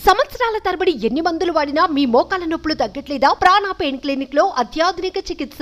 సంవత్సరాల తరబడి ఎన్ని మందులు వాడినా మీ మోకాల నొప్పులు తగ్గట్లేదా? ప్రాణ పెయిన్ క్లినిక్ లో అత్యాధునిక చికిత్స.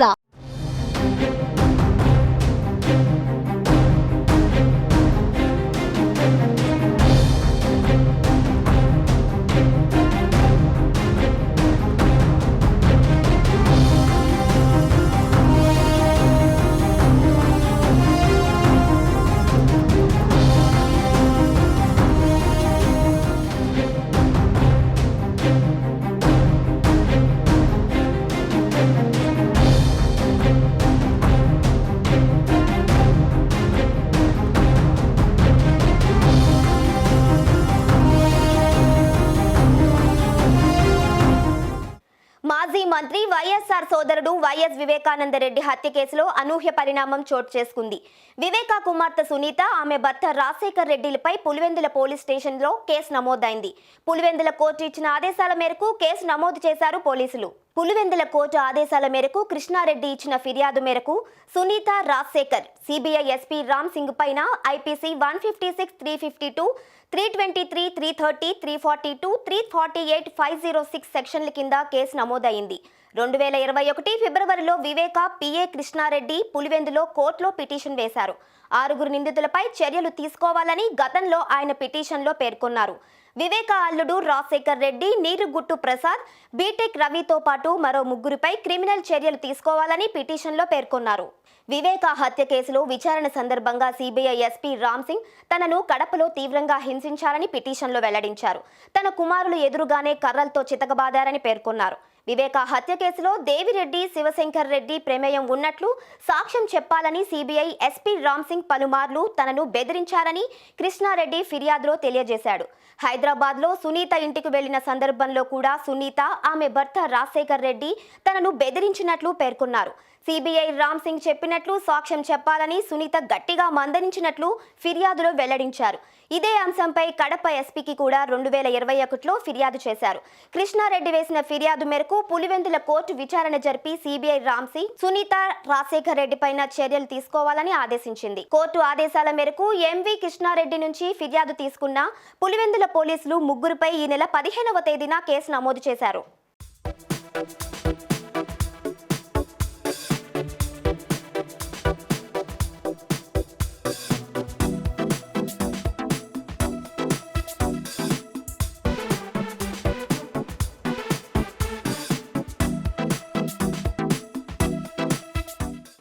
మాజీ మంత్రి వైఎస్ఆర్ సోదరుడు వైఎస్ వివేకానందరెడ్డి హత్య కేసులో అనూహ్య పరిణామం చోటు చేసుకుంది. వివేకా కుమార్తె సునీత, ఆమె భర్త రాజశేఖర్ రెడ్డిలపై పులివెందుల పోలీస్ స్టేషన్లో కేసు నమోదైంది. పులివెందుల కోర్టు ఇచ్చిన ఆదేశాల మేరకు కేసు నమోదు చేశారు పోలీసులు. పులివెందుల కోర్టు ఆదేశాల మేరకు కృష్ణారెడ్డి ఇచ్చిన ఫిర్యాదు మేరకు సునీత, రాజశేఖర్ సిబిఐ ఎస్పీ రామ్ సింగ్ పైన ఐపీసీ 156, 352, 323, 330, 342, 348, 506 సెక్షన్ల కింద కేసు నమోదైంది. 2021 ఫిబ్రవరిలో వివేక పిఏ కృష్ణారెడ్డి పులివెందులో కోర్టులో పిటిషన్ వేశారు. 6 నిందితులపై చర్యలు తీసుకోవాలని గతంలో ఆయన పిటిషన్లో పేర్కొన్నారు. వివేక అల్లుడు రాజశేఖర్ రెడ్డి, నీరుగుట్టు ప్రసాద్, బీటెక్ రవితో పాటు మరో 3 క్రిమినల్ చర్యలు తీసుకోవాలని పిటిషన్లో పేర్కొన్నారు. వివేక హత్య కేసులో విచారణ సందర్భంగా సిబిఐ ఎస్పీ రామ్ సింగ్ తనను కడపలో తీవ్రంగా హింసించారని పిటిషన్లో వెల్లడించారు. తన కుమారులు ఎదురుగానే కర్రలతో చితకబాదారని పేర్కొన్నారు. వివేక హత్య కేసులో దేవిరెడ్డి, శివశంకర్ రెడ్డి ప్రమేయం ఉన్నట్లు సాక్ష్యం చెప్పాలని సిబిఐ ఎస్పీ రామ్ సింగ్ పలుమార్లు తనను బెదిరించారని కృష్ణారెడ్డి ఫిర్యాదులో తెలియజేశాడు. హైదరాబాద్లో సునీత ఇంటికి వెళ్లిన సందర్భంలో కూడా సునీత, ఆమె భర్త రాజశేఖర్ రెడ్డి తనను బెదిరించినట్లు పేర్కొన్నారు. సిబిఐ రామ్ సింగ్ చెప్పినట్లు సాక్ష్యం చెప్పాలని సునీత గట్టిగా మందలించినట్లు ఫిర్యాదులో వెల్లడించారు. ఇదే అంశంపై కడప ఎస్పీకి కూడా 2021లో ఫిర్యాదు చేశారు. కృష్ణారెడ్డి వేసిన ఫిర్యాదు మేరకు పులివెందుల కోర్టు విచారణ జరిపి సిబిఐ రామ్ సింగ్, సునీత, రాజశేఖర్ రెడ్డి పైన చర్యలు తీసుకోవాలని ఆదేశించింది. కోర్టు ఆదేశాల మేరకు ఎంవి కృష్ణారెడ్డి నుంచి ఫిర్యాదు తీసుకున్న పులివెందుల పోలీసులు 3పై ఈ నెల 15వ తేదీన కేసు నమోదు చేశారు.